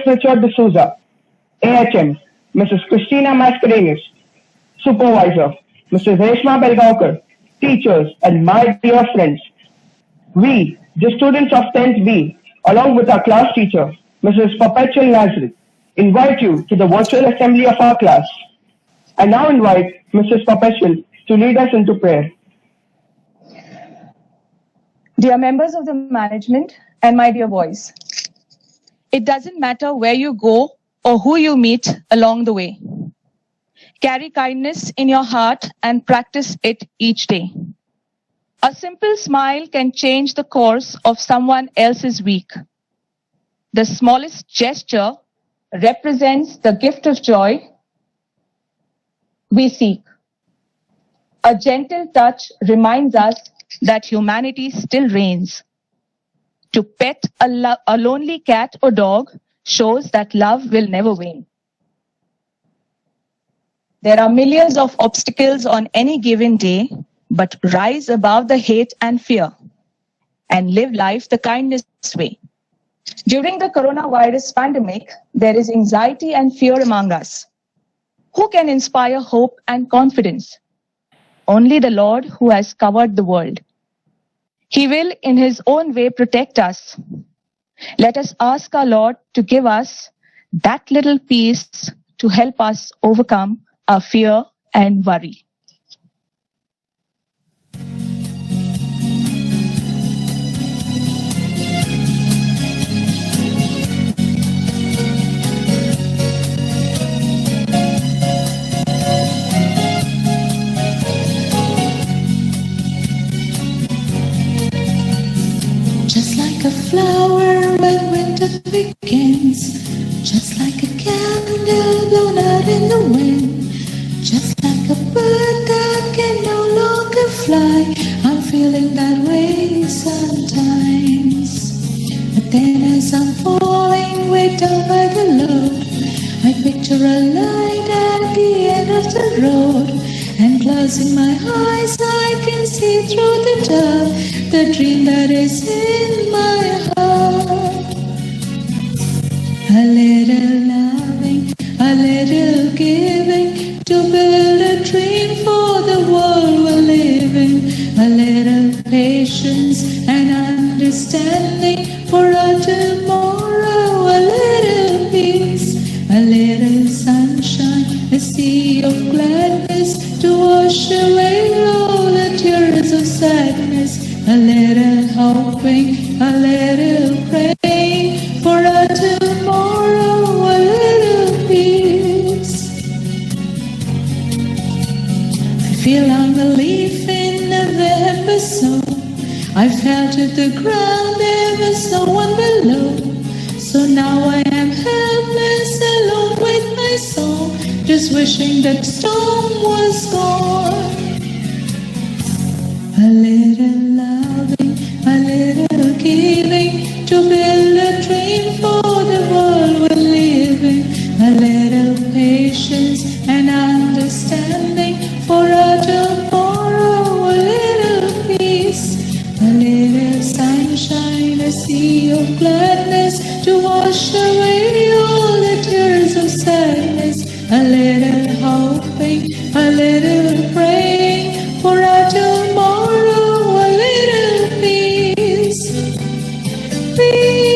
Richard D'Souza. AHM, Mrs. Christina Mascarenas. Supervisor, Mrs. Reshma Belgaonkar. Teachers and my dear friends. We, the students of 10th B, along with our class teacher, Mrs. Perpetual Nazareth, invite you to the virtual assembly of our class. I now invite Mrs. Perpetual to lead us into prayer. Dear members of the management and my dear boys, it doesn't matter where you go or who you meet along the way. Carry kindness in your heart and practice it each day. A simple smile can change the course of someone else's week. The smallest gesture represents the gift of joy we seek. A gentle touch reminds us that humanity still reigns. To pet a lonely cat or dog shows that love will never wane. There are millions of obstacles on any given day, but rise above the hate and fear and live life the kindness way. During the coronavirus pandemic, there is anxiety and fear among us. Who can inspire hope and confidence? Only the Lord who has covered the world. He will in his own way protect us. Let us ask our Lord to give us that little peace to help us overcome our fear and worry. Just like a flower when winter begins, just like a candle blown out in the wind, just like a bird that can no longer fly. I'm feeling that way sometimes. But then as I'm falling way down by the load, I picture a light at the end of the road. And closing my eyes, I can see through the dark the dream that is in my heart. A little loving, a little giving, to build a dream for the world we're living. A little patience and understanding for our tomorrow. A little peace, a little sunshine, a sea of gladness to wash away all the tears of sadness. A little hoping, a little praying for a tomorrow. A little peace. I feel unbelief in November snow. I fell to the ground, there was no one below. So now I am helpless, alone with my soul, just wishing that storm was gone. A little loving, a little giving, to build a dream for the world we're living. A little patience and understanding for our tomorrow. A little peace, a little sunshine, a sea of gladness to wash away all the tears of sadness. A little hoping, a little praying for our tomorrow. A little peace, peace.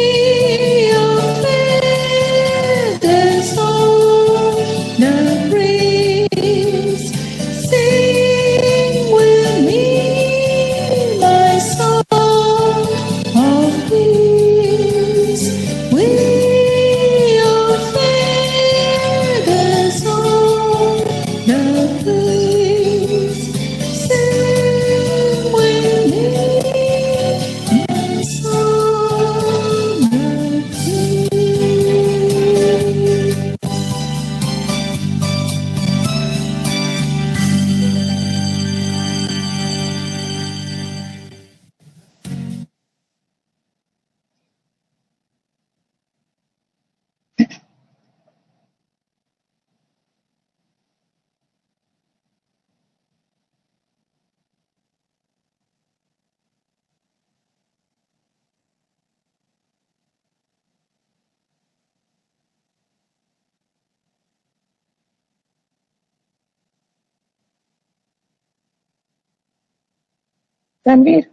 Ranveer.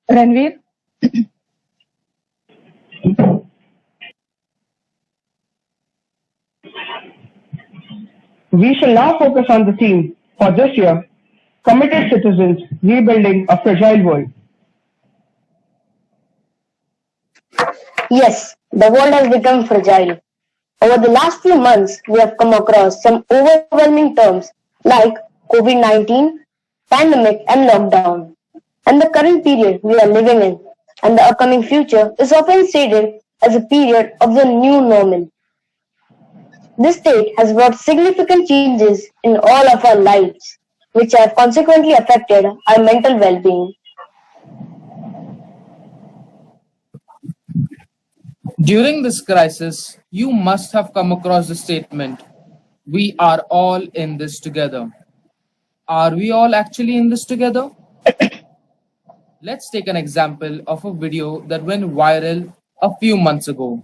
Ranveer. We shall now focus on the theme for this year, Committed Citizens Rebuilding a Fragile World. Yes, the world has become fragile. Over the last few months, we have come across some overwhelming terms like COVID-19, pandemic, and lockdown. And the current period we are living in and the upcoming future is often stated as a period of the new normal. This state has brought significant changes in all of our lives, which have consequently affected our mental well-being. During this crisis, you must have come across the statement, "We are all in this together." Are we all actually in this together? Let's take an example of a video that went viral a few months ago,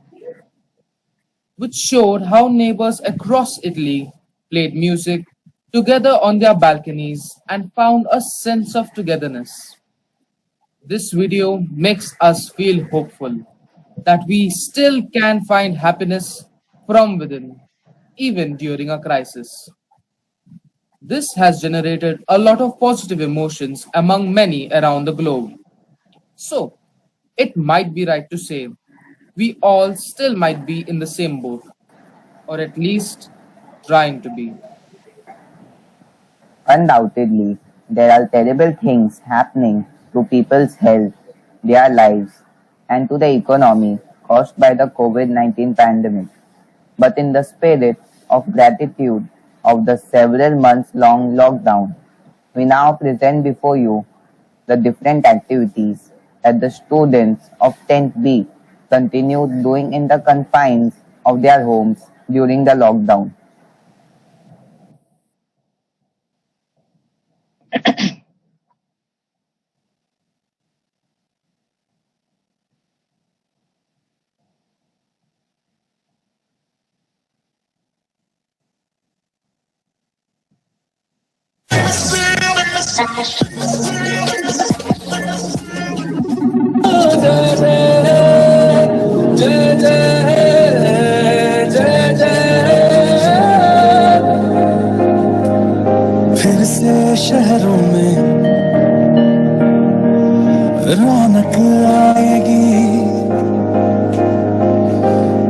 which showed how neighbors across Italy played music together on their balconies and found a sense of togetherness. This video makes us feel hopeful that we still can find happiness from within, even during a crisis. This has generated a lot of positive emotions among many around the globe. So, it might be right to say we all still might be in the same boat, or at least trying to be. Undoubtedly, there are terrible things happening to people's health, their lives, and to the economy caused by the COVID-19 pandemic. But in the spirit of gratitude of the several months long lockdown, we now present before you the different activities that the students of 10th B continued doing in the confines of their homes during the lockdown. फिर से शहरों में रौनक आएगी,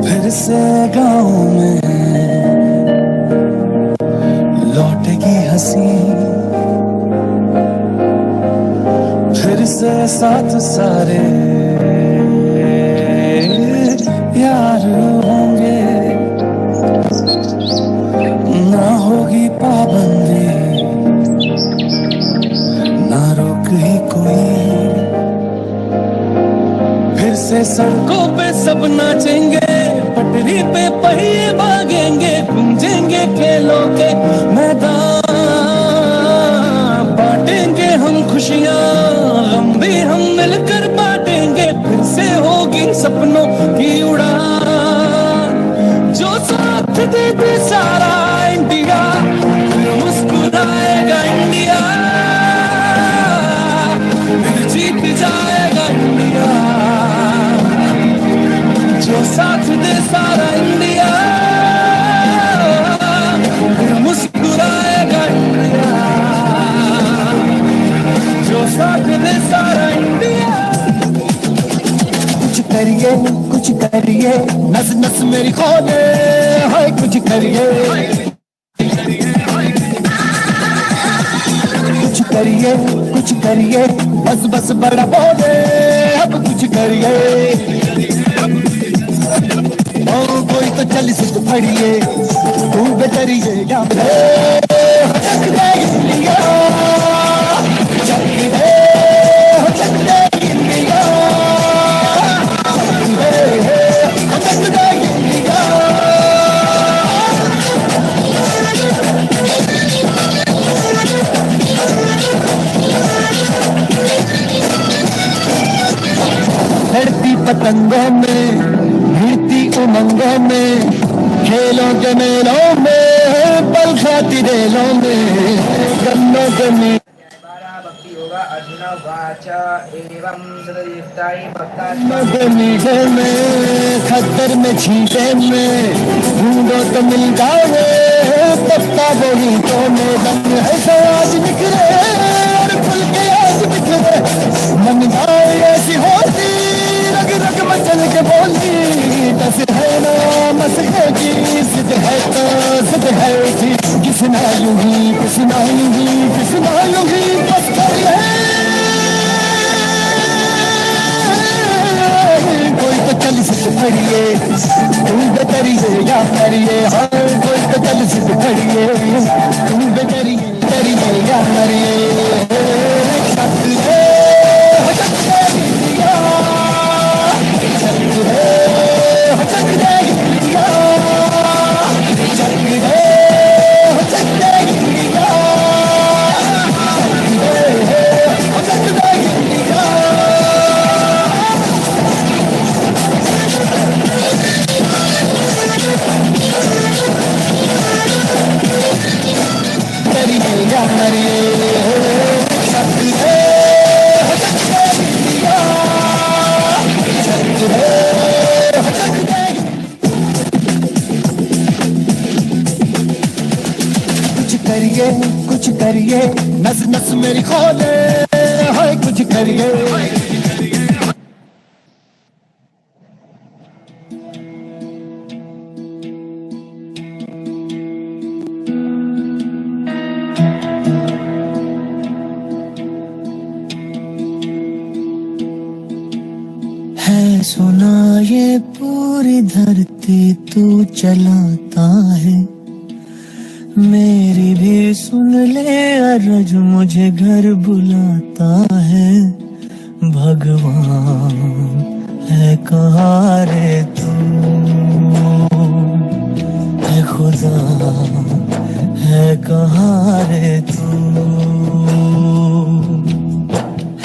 फिर से गाँव में लौटेगी हंसी, फिर से साथ सारे यार होंगे, ना होगी पाबंदी, ना रोक ही कोई, फिर से सड़कों पे सब नाचेंगे, पटरी पे पहिए भागेंगे, गूंजेंगे खेलों के मैदान, बांटेंगे हम खुशियाँ, गम भी हम मिलकर बांटेंगे, फिर से होगी सपनों की उड़ान, जो साथ दे दे सारा इंडिया, फिर मुस्कुराएगा इंडिया, फिर जीत जाएगा इंडिया, जो साथ दे सारा इंडिया, फिर मुस्कुराएगा इंडिया, जो साथ दे सारा इंडिया। कुछ करिए, नस नस मेरी खोले, हाय कुछ करिए, कुछ करिए, बस बस बड़ा बोले, अब कुछ करिए, ओ कोई तो चल सिर्फ फड़िए, तू बेतरिए या लड़ती पतंगों में, भिड़ती उमंगों में, खेलों के मेलों में, पल खाती रेलों में, गन्नों के में अर्जुन वाच एवं सतयुक्ताय मजे मीठे में खद्दर में छींटे में ढूंढो तो मिल जाओगे पत्ता वही तो मैदान है सो आज निकले और खुल के आज बिखरे मन जाए ऐसी होती रग रग मचल के बोलती दस है ना मस की जिद है तो जिद है उठी किसना यूं ही किसना यूं ही किसना यूं ही बस कर ले कोई तो चल सिद्ध खड़िए तुम बेतरिए या मरिए हाँ कोई तो चल सिद्ध खड़िए तुम बेतरिए तरिए या मरिए छत रे हटक दे दिया छत रे हटक दे दिया छत रे हटक दे दिया छत रे हटक दे दिया कुछ करिए नस नस मेरी खोले हाय कुछ करिए है सुना ये पूरी धरती तू चलाता है मेरी भी सुन ले अरज मुझे घर बुलाता है भगवान है कहाँ रे तू है खुदा है कहाँ रे तू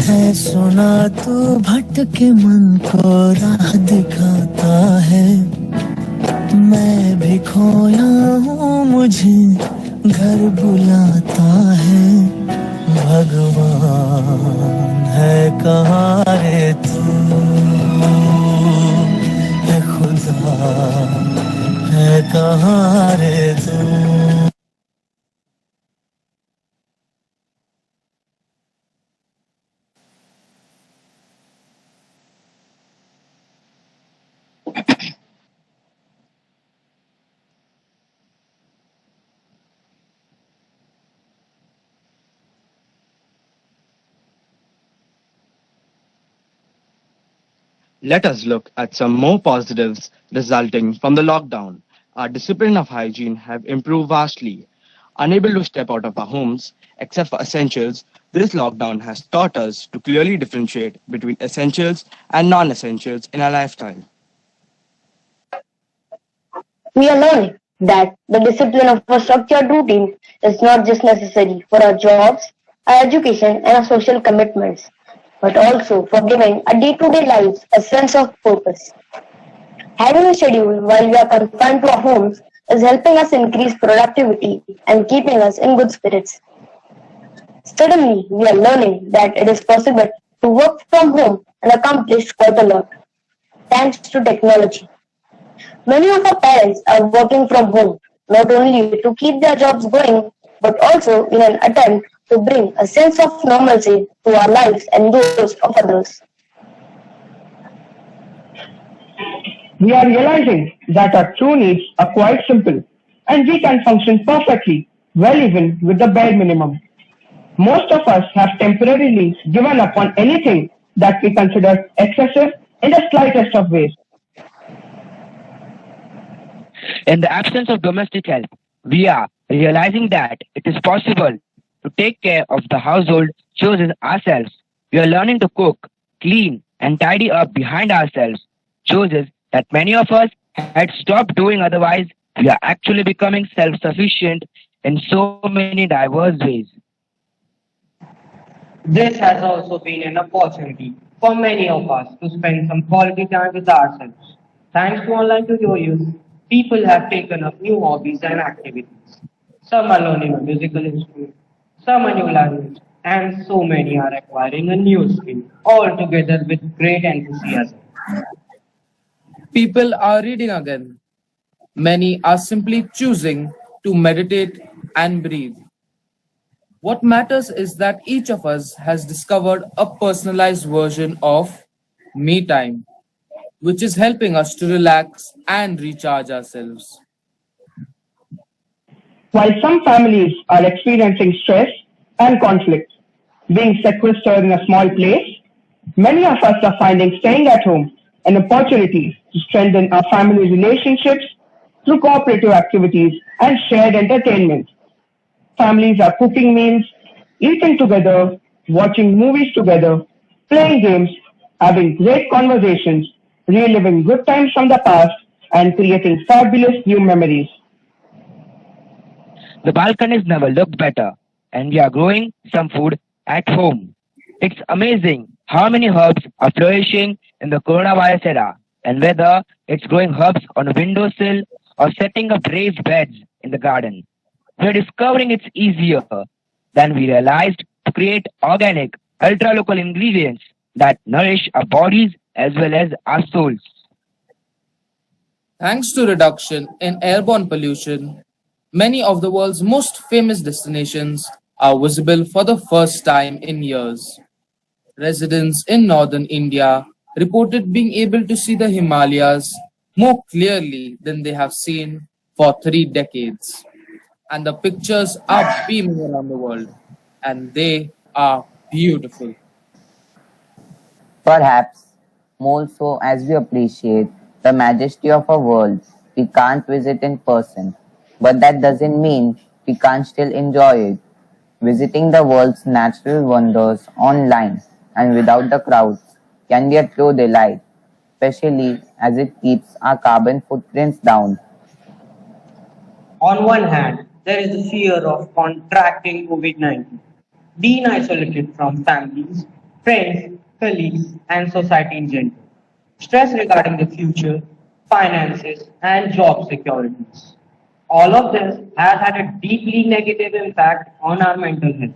है सुना तू भटके मन को राह दिखाता है मैं भी खोया हूँ मुझे घर बुलाता है भगवान है कहाँ रे तू है खुदा है कहाँ रे तू Let us look at some more positives resulting from the lockdown. Our discipline of hygiene have improved vastly. Unable to step out of our homes except for essentials, this lockdown has taught us to clearly differentiate between essentials and non-essentials in our lifestyle. We are learning that the discipline of a structured routine is not just necessary for our jobs, our education, and our social commitments, but also for giving our day-to-day lives a sense of purpose. Having a schedule while we are confined to our homes is helping us increase productivity and keeping us in good spirits. Suddenly, we are learning that it is possible to work from home and accomplish quite a lot, thanks to technology. Many of our parents are working from home, not only to keep their jobs going, but also in an attempt to bring a sense of normalcy to our lives and those of others. We are realizing that our true needs are quite simple and we can function perfectly, well even with the bare minimum. Most of us have temporarily given up on anything that we consider excessive in the slightest of ways. In the absence of domestic help, we are realizing that it is possible to take care of the household chores ourselves. We are learning to cook, clean, and tidy up behind ourselves, chores that many of us had stopped doing otherwise. We are actually becoming self-sufficient in so many diverse ways. This has also been an opportunity for many of us to spend some quality time with ourselves. Thanks to online tutorials, people have taken up new hobbies and activities. Some are learning a musical instrument, some a new language, and so many are acquiring a new skill, all together with great enthusiasm. People are reading again. Many are simply choosing to meditate and breathe. What matters is that each of us has discovered a personalized version of me time, which is helping us to relax and recharge ourselves. While some families are experiencing stress and conflict, being sequestered in a small place, many of us are finding staying at home an opportunity to strengthen our family relationships through cooperative activities and shared entertainment. Families are cooking meals, eating together, watching movies together, playing games, having great conversations, reliving good times from the past, and creating fabulous new memories. The balconies never looked better, and we are growing some food at home. It's amazing how many herbs are flourishing in the coronavirus era, and whether it's growing herbs on a windowsill or setting up raised beds in the garden. We're discovering it's easier than we realized to create organic, ultra local ingredients that nourish our bodies as well as our souls. Thanks to reduction in airborne pollution, many of the world's most famous destinations are visible for the first time in years. Residents in northern India reported being able to see the Himalayas more clearly than they have seen for 3 decades. And the pictures are beaming around the world, and they are beautiful. Perhaps more so as we appreciate the majesty of a world we can't visit in person, but that doesn't mean we can't still enjoy it. Visiting the world's natural wonders online and without the crowds can be a true delight, especially as it keeps our carbon footprints down. On one hand, there is the fear of contracting COVID-19, being isolated from families, friends, colleagues, and society in general. Stress regarding the future, finances, and job securities. All of this has had a deeply negative impact on our mental health.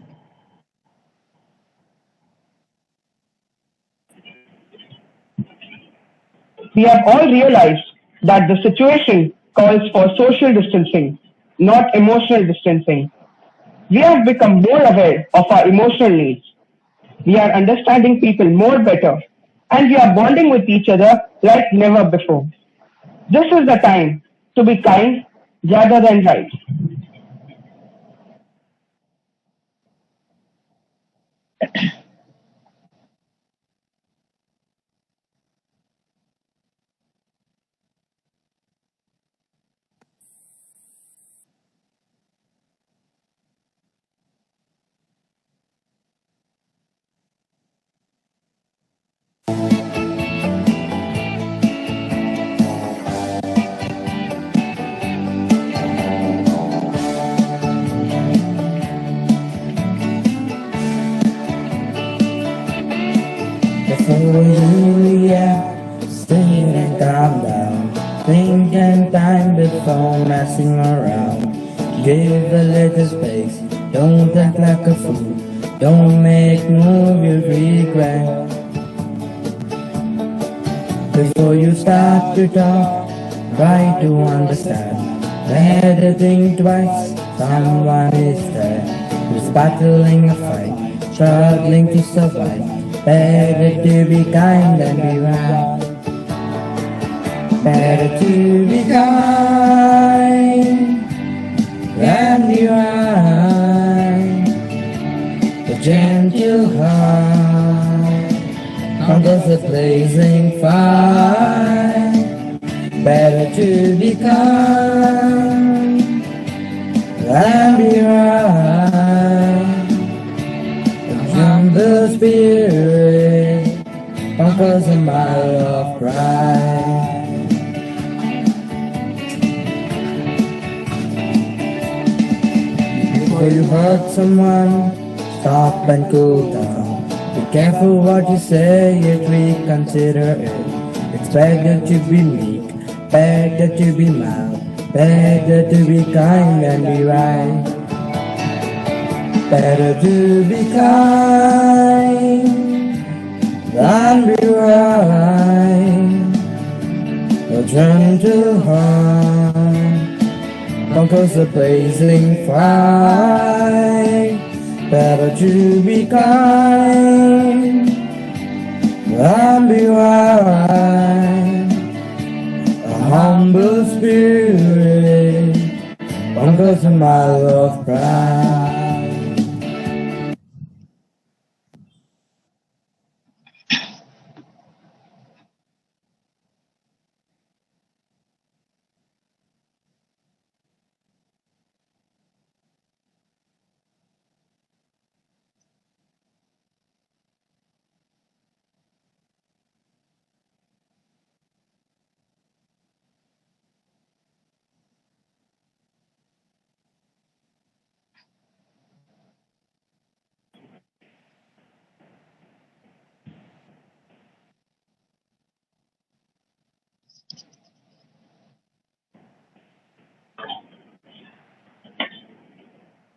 We have all realized that the situation calls for social distancing, not emotional distancing. We have become more aware of our emotional needs. We are understanding people more better, and we are bonding with each other like never before. This is the time to be kind rather than right. Before you react, stand and calm down. Think and time before messing around. Give a little space, don't act like a fool. Don't make move you regret. Before you start to talk, try to understand. Better think twice, someone is there who's battling a fight, struggling to survive. Better to be kind than be right. Better to be kind than be right. A gentle heart conquers a blazing fire. Better to be kind than be right. The spirit conquers a mile of pride. Before you hurt someone, stop and cool down. Be careful what you say, yet reconsider it. It's better to be meek, better to be mild, better to be kind than be right. Better to be kind than be right. No turn to harm, conquers the blazing fire. Better to be kind than be right. A humble spirit conquers a mile of pride.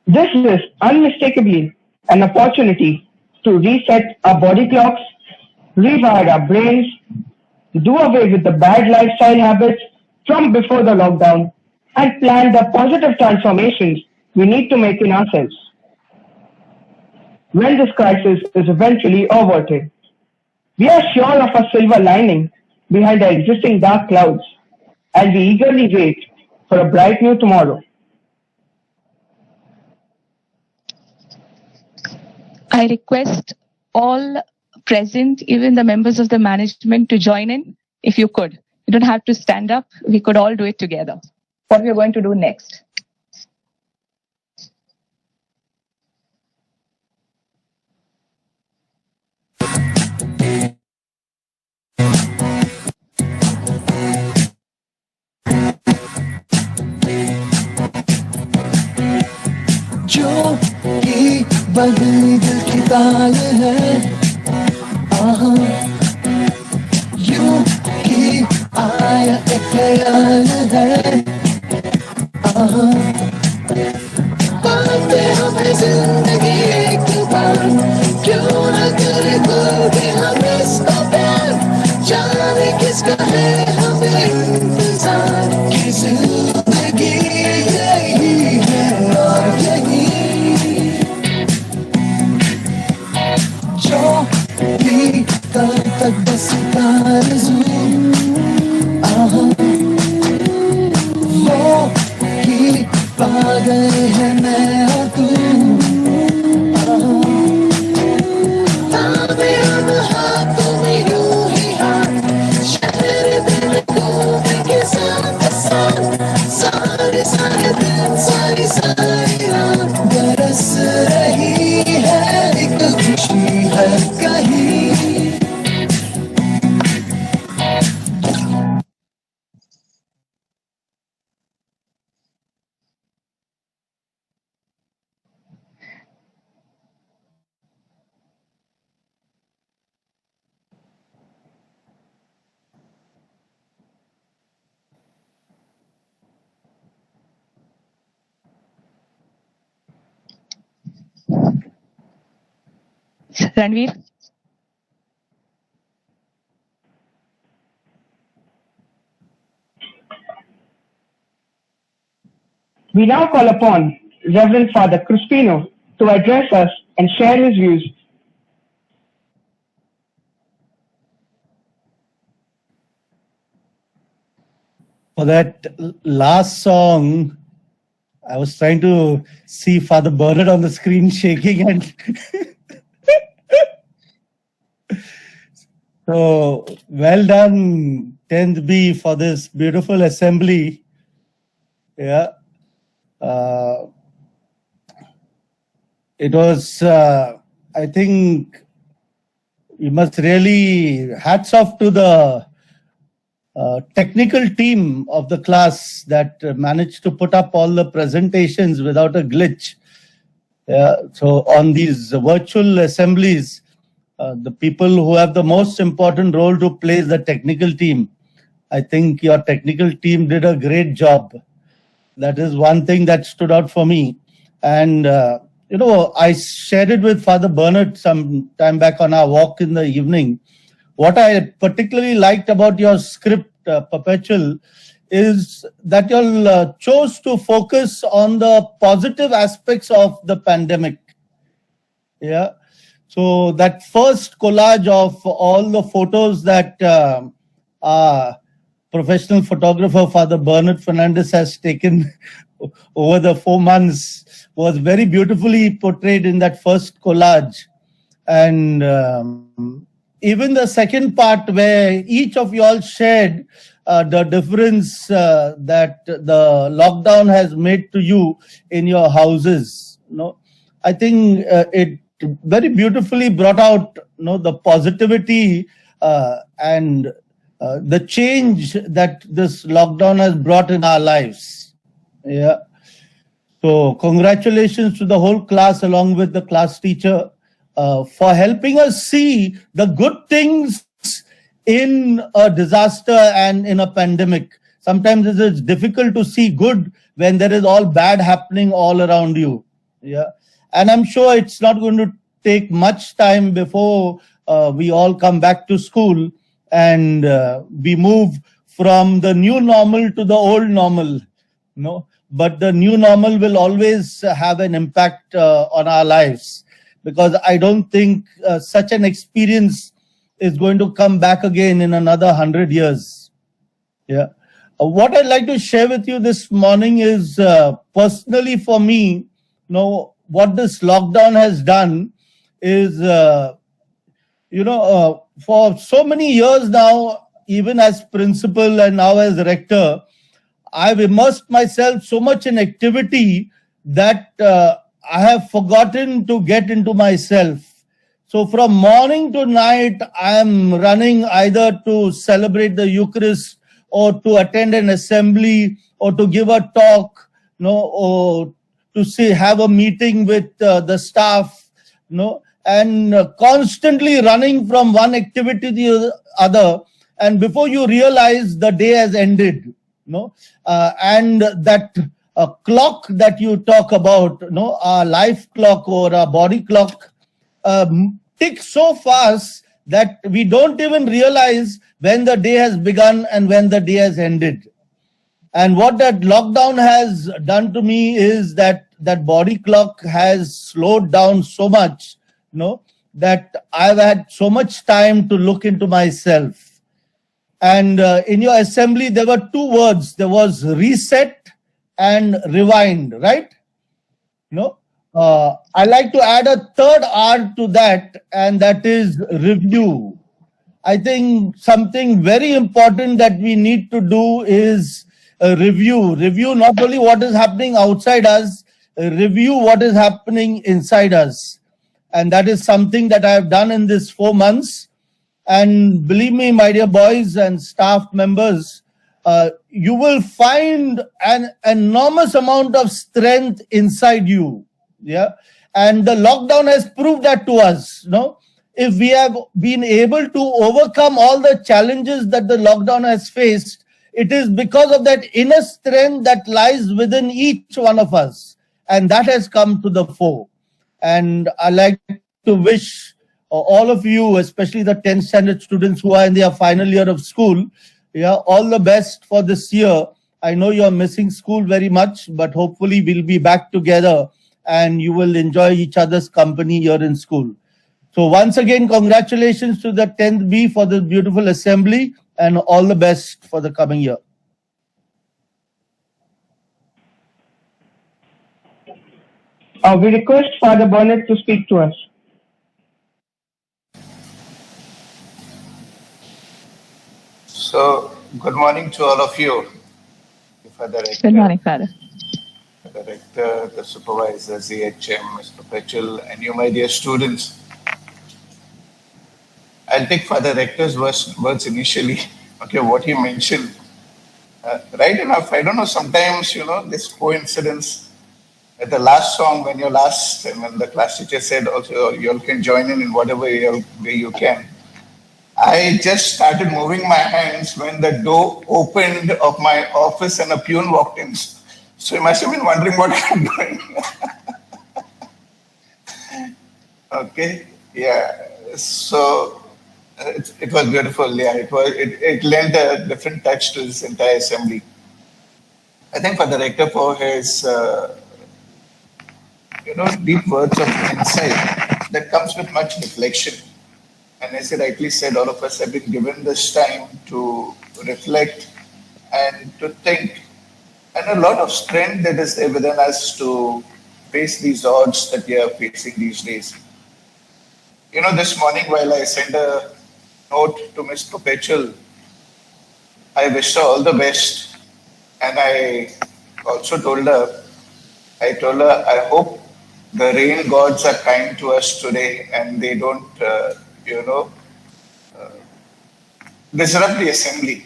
This is unmistakably an opportunity to reset our body clocks, rewire our brains, do away with the bad lifestyle habits from before the lockdown, and plan the positive transformations we need to make in ourselves. When this crisis is eventually averted, we are sure of a silver lining behind the existing dark clouds, and we eagerly wait for a bright new tomorrow. I request all present, even the members of the management, to join in if you could. You don't have to stand up. We could all do it together. What we are going to do next. जो कि बदली दिल की ताल है आहा यूं कि आया एक ख्याल है आहा पाते हमें जिंदगी एक बार क्यों न करे कोई भी हम इसका प्यार जाने किसका है हमें इंतजार कि जिंदगी यही है और यही जो भी कल तक बस आरज़ू आहा वो ही पा गए हैं मैं और तू आहा ताबे हम हाथों में यूं ही हाथ शहर दिल को के साथ साथ सारे सारे दिन सारी सारी रात बरस रही है एक खुशी है कहीं Ranveer? We now call upon Reverend Father Crispino to address us and share his views. For that last song, I was trying to see Father Bernard on the screen shaking and so well done 10th B for this beautiful assembly. Yeah. It was, I think, we must really hats off to the technical team of the class that managed to put up all the presentations without a glitch. So on these virtual assemblies, the people who have the most important role to play is the technical team. I think your technical team did a great job. That is one thing that stood out for me. And I shared it with Father Bernard some time back on our walk in the evening. What I particularly liked about your script, Perpetual, is that you chose to focus on the positive aspects of the pandemic. Yeah. So that first collage of all the photos that our professional photographer, Father Bernard Fernandez, has taken over the 4 months was very beautifully portrayed in that first collage. And even the second part where each of you all shared the difference that the lockdown has made to you in your houses. I think it very beautifully brought out the positivity and the change that this lockdown has brought in our lives. Yeah. So congratulations to the whole class along with the class teacher for helping us see the good things in a disaster and in a pandemic. Sometimes it is difficult to see good when there is all bad happening all around you. Yeah. And I'm sure it's not going to take much time before we all come back to school and we move from the new normal to the old normal. But the new normal will always have an impact on our lives, because I don't think such an experience is going to come back again in another 100 years. Yeah. What I'd like to share with you this morning is personally for me, what this lockdown has done is, for so many years now, even as principal and now as rector, I've immersed myself so much in activity that I have forgotten to get into myself. So from morning to night, I'm running either to celebrate the Eucharist or to attend an assembly or to give a talk, or to have a meeting with the staff, and constantly running from one activity to the other. And before you realize, the day has ended. And that clock that you talk about, our life clock or our body clock, ticks so fast that we don't even realize when the day has begun and when the day has ended. And what that lockdown has done to me is that body clock has slowed down so much, that I've had so much time to look into myself. And in your assembly, there were 2 words. There was reset and rewind, right? I like to add a third R to that, and that is review. I think something very important that we need to do is review. Review not only what is happening outside us, review what is happening inside us. And that is something that I have done in this 4 months. And believe me, my dear boys and staff members, you will find an enormous amount of strength inside you. Yeah. And the lockdown has proved that to us. If we have been able to overcome all the challenges that the lockdown has faced, it is because of that inner strength that lies within each one of us. And that has come to the fore. And I like to wish all of you, especially the 10th standard students who are in their final year of school, all the best for this year. I know you're missing school very much, but hopefully we'll be back together and you will enjoy each other's company here in school. So once again, congratulations to the 10th B for this beautiful assembly and all the best for the coming year. We request Father Bernard to speak to us. So, good morning to all of you. Father Rector, Good morning, Father. the Rector, the Supervisor, ZHM, Mr. Perpetual, and you, my dear students. I'll take Father Rector's words initially. Okay, what he mentioned. Right enough, I don't know, sometimes, this coincidence at the last song, when the class teacher said also, you all can join in whatever way you can. I just started moving my hands when the door opened of my office and a peon walked in. So you must have been wondering what I'm doing. Okay, yeah. So it was beautiful. Yeah, it lent a different touch to this entire assembly. I think for the rector for his deep words of insight that comes with much reflection. And as he rightly said, all of us have been given this time to reflect and to think, and a lot of strength that is there within us to face these odds that we are facing these days. This morning while I sent a note to Miss Perpetual, I wished her all the best, and I also told her, I hope the rain gods are kind to us today and they don't, you know, disrupt the assembly.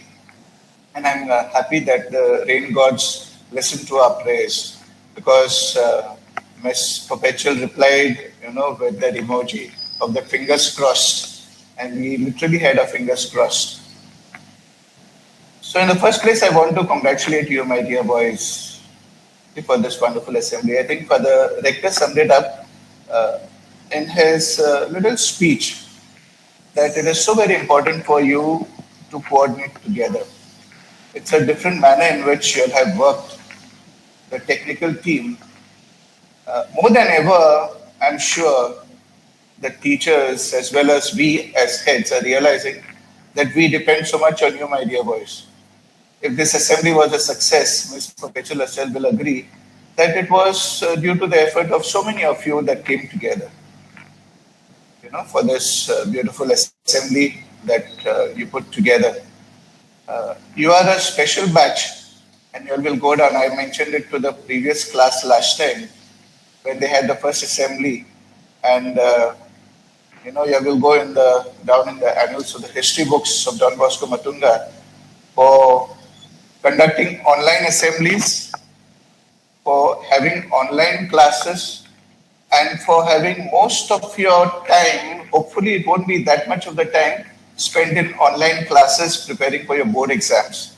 And I'm happy that the rain gods listen to our prayers because Miss Perpetual replied, with that emoji of the fingers crossed. And we literally had our fingers crossed. So in the first place, I want to congratulate you, my dear boys, for this wonderful assembly. I think Father Rector summed it up in his little speech that it is so very important for you to coordinate together. It's a different manner in which you'll have worked, the technical team. More than ever, I'm sure the teachers as well as we as heads are realizing that we depend so much on you, my dear boys. If this assembly was a success, Ms. Perpetual herself will agree that it was due to the effort of so many of you that came together, for this beautiful assembly that you put together. You are a special batch and you will go down. I mentioned it to the previous class last time when they had the first assembly and you will go down in the annals of the history books of Don Bosco Matunga for conducting online assemblies, for having online classes, and for having most of your time, hopefully it won't be that much of the time, spent in online classes preparing for your board exams.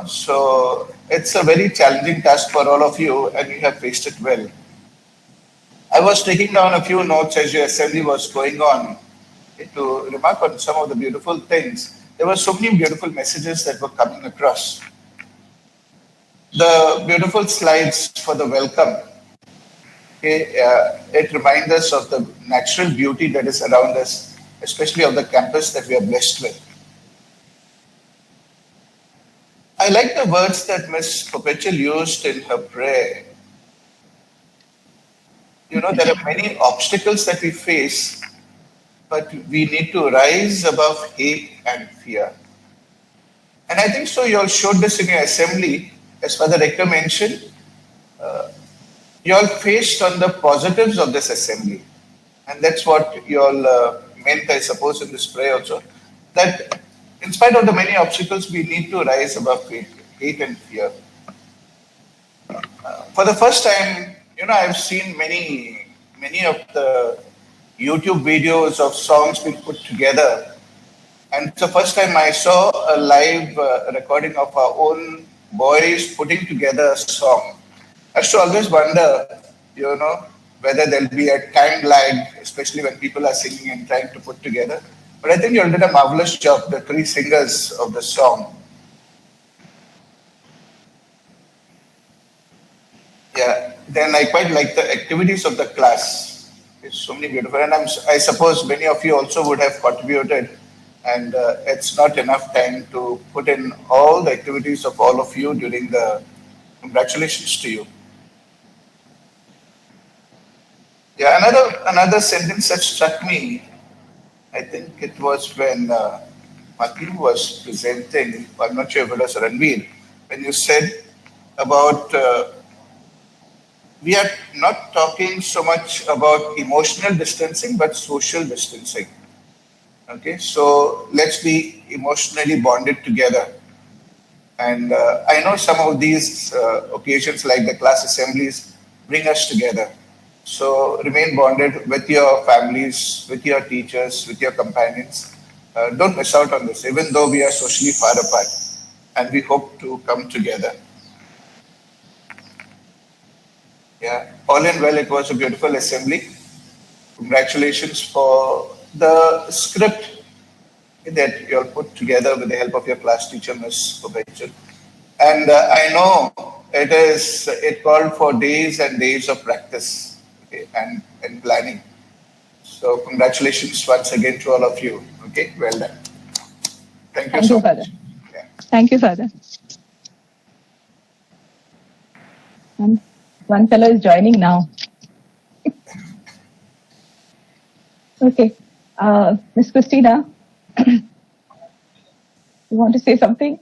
So it's a very challenging task for all of you and you have faced it well. I was taking down a few notes as your assembly was going on to remark on some of the beautiful things. There were so many beautiful messages that were coming across. The beautiful slides for the welcome. Okay, it reminds us of the natural beauty that is around us, especially of the campus that we are blessed with. I like the words that Ms. Perpetual used in her prayer. There are many obstacles that we face, but we need to rise above hate and fear. And I think so you all showed this in your assembly, as Father Rector mentioned. You all faced on the positives of this assembly. And that's what you all meant, I suppose, in this prayer also, that in spite of the many obstacles, we need to rise above hate and fear. For the first time, I've seen many of the YouTube videos of songs being put together. And it's the first time I saw a live recording of our own boys putting together a song. I used to always wonder, whether there'll be a time lag, especially when people are singing and trying to put together. But I think you all did a marvelous job, the three singers of the song. Yeah, then I quite like the activities of the class. It's so many beautiful, and I suppose many of you also would have contributed, and it's not enough time to put in all the activities of all of you during the. Congratulations to you. Yeah, another sentence that struck me, I think it was when Matin was presenting, I'm not sure if it was Ranveer, when you said about we are not talking so much about emotional distancing, but social distancing. Okay, so let's be emotionally bonded together. And I know some of these occasions, like the class assemblies, bring us together. So remain bonded with your families, with your teachers, with your companions. Don't miss out on this, even though we are socially far apart. And we hope to come together. Yeah, all in well, it was a beautiful assembly. congratulations for the script that you all put together with the help of your class teacher, Ms. Perpetual. And I know it called for days and days of practice, okay, and planning. So congratulations once again to all of you. Okay, well done. Thank you so Father. much. Yeah. Thank you, Father. And one fellow is joining now. Okay. Miss Christina, you want to say something?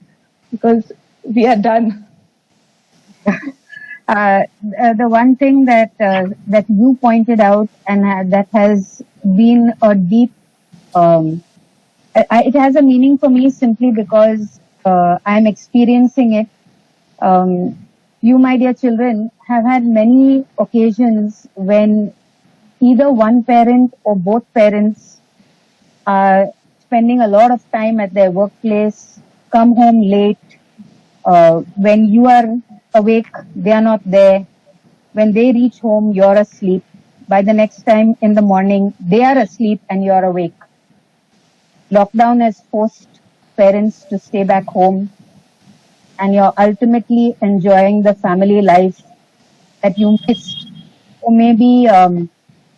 Because we are done. The one thing that you pointed out and that has been a deep, it has a meaning for me simply because I'm experiencing it. You, my dear children, have had many occasions when either one parent or both parents are spending a lot of time at their workplace, come home late. When you are awake, they are not there. When they reach home, you're asleep. By the next time in the morning, they are asleep and you're awake. Lockdown has forced parents to stay back home, and you're ultimately enjoying the family life that you missed. Or maybe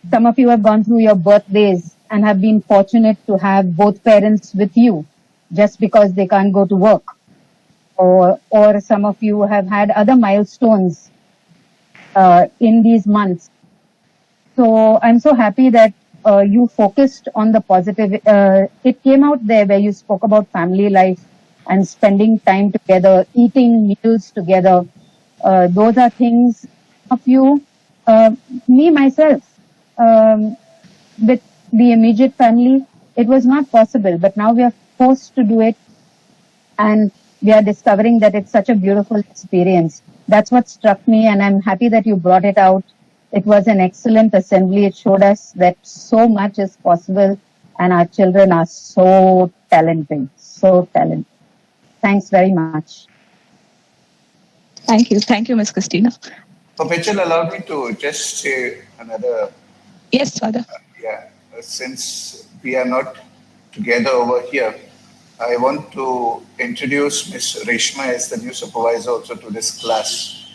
some of you have gone through your birthdays and have been fortunate to have both parents with you just because they can't go to work. Or some of you have had other milestones in these months. So I'm so happy that you focused on the positive. It came out there where you spoke about family life and spending time together, eating meals together. Those are things of you, me myself, with the immediate family, it was not possible, but now we are forced to do it, and we are discovering that it's such a beautiful experience. That's what struck me, and I'm happy that you brought it out. It was an excellent assembly. It showed us that so much is possible, and our children are so talented, so talented. Thanks very much. Thank you. Thank you, Ms. Christina. Perpetual, allow me to just say another. Yes, Father. Since we are not together over here, I want to introduce Ms. Reshma as the new supervisor also to this class.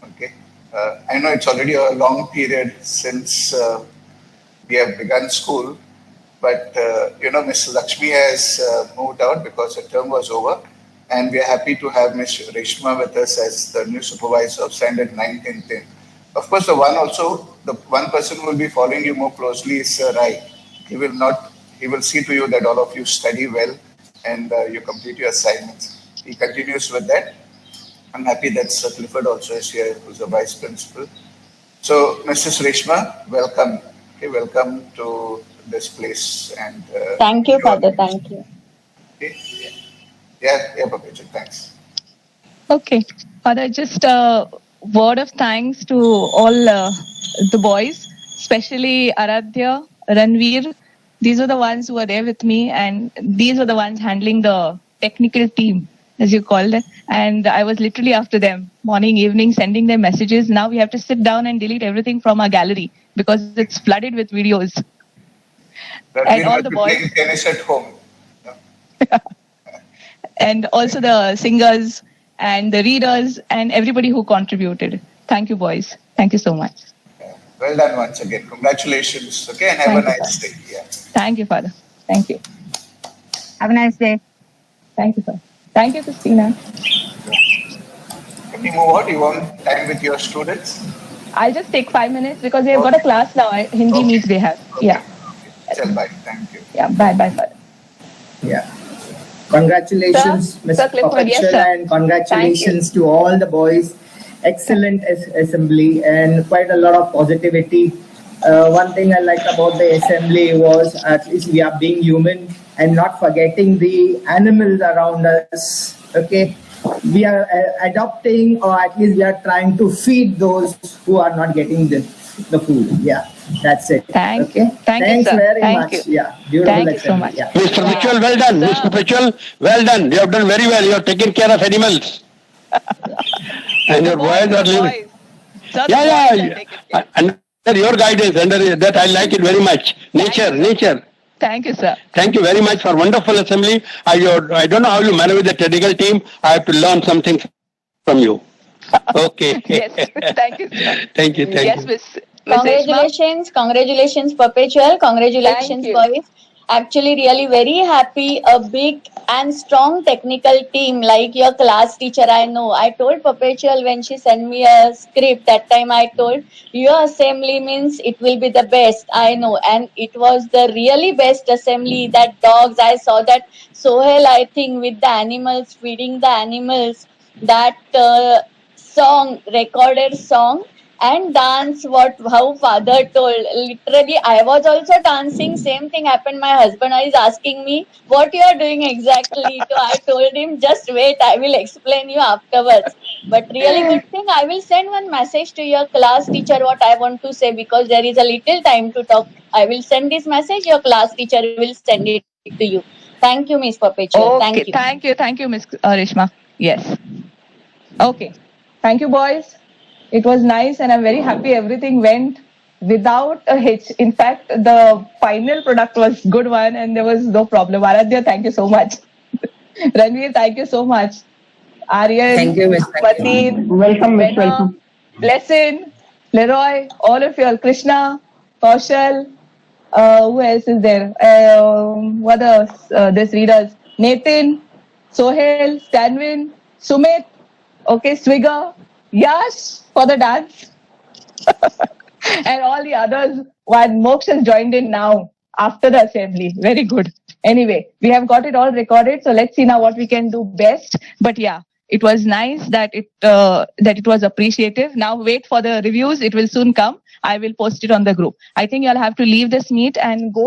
Okay. I know it's already a long period since we have begun school, but Ms. Lakshmi has moved out because her term was over, and we are happy to have Ms. Reshma with us as the new supervisor of standard 9th and 10th. Of course, the one person who will be following you more closely is Sir Rai. He will see to you that all of you study well and you complete your assignments. He continues with that. I'm happy that Sir Clifford also is here, who's the vice principal. So, Mrs. Reshma, welcome. Okay, welcome to this place. And Thank you, Father. Thank you. Okay. Yeah, Perpetual. Thanks. Okay. Father, just a word of thanks to all the boys, especially Aradhya, Ranveer. These are the ones who were there with me, and these were the ones handling the technical team, as you called it. And I was literally after them, morning, evening, sending them messages. Now we have to sit down and delete everything from our gallery because it's flooded with videos. And all the boys playing tennis at home. Yeah. And also the singers and the readers and everybody who contributed. Thank you, boys. Thank you so much. Well done once again. Congratulations. Okay, and have a nice day. Yeah. Thank you, Father. Thank you. Have a nice day. Thank you, Father. Thank you, Christina. Can you move on? You want time with your students? I'll just take 5 minutes because we have got a class now. Hindi meets they have. Okay. Yeah. Tell bye. Thank you. Yeah. Bye, Father. Yeah. Congratulations, Mr. Perpetual, and congratulations to all the boys. Excellent assembly and quite a lot of positivity. One thing I liked about the assembly was at least we are being human and not forgetting the animals around us. Okay, we are adopting, or at least we are trying to feed those who are not getting the food. Yeah, that's it. Thanks very much. You. Yeah, beautiful. Thank you so much. Yeah. Mr. Perpetual, well done. Mr. Perpetual, well done. You have done very well. You are taking care of animals. And your boys are living. Yeah. And your guidance, under that I like it very much. Nature. Thank you, sir. Thank you very much for wonderful assembly. I don't know how you manage with the technical team. I have to learn something from you. Okay. Yes, thank you, sir. Thank you. Yes, Miss. Congratulations, Perpetual. Congratulations, Thank you. boys. Actually, really very happy. A big and strong technical team like your class teacher. I know. I told Perpetual when she sent me a script that time. I told your assembly means it will be the best. I know, and it was the really best assembly. That dogs. I saw that Sohel. I think with the animals, feeding the animals. That song, recorded song. And dance how father told. Literally, I was also dancing. Same thing happened. My husband is asking me what you are doing exactly. So I told him, just wait, I will explain you afterwards. But really good thing, I will send one message to your class teacher what I want to say, because there is a little time to talk. I will send this message, your class teacher will send it to you. Thank you, Miss Perpetual. Okay, thank you, Miss Reshma. Yes. Okay. Thank you, boys. It was nice, and I'm very happy everything went without a hitch. In fact, the final product was good one, and there was no problem. Aradhya, thank you so much. Ranveer, thank you so much. Aryan, Thank you, Miss. Pateen, Welcome, Miss. Welcome. Blessing, Leroy, all of you all, Krishna, Kaushal, who else is there? What else? This readers, Nathan, Sohel, Stanwin, Sumit, okay, Swigger, Yash for the dance, and all the others. One Moksha has joined in now after the assembly. Very good. Anyway, we have got it all recorded, so let's see now what we can do best. But yeah, it was nice that it was appreciative. Now wait for the reviews. It will soon come. I will post it on the group. I think you'll have to leave this meet and go.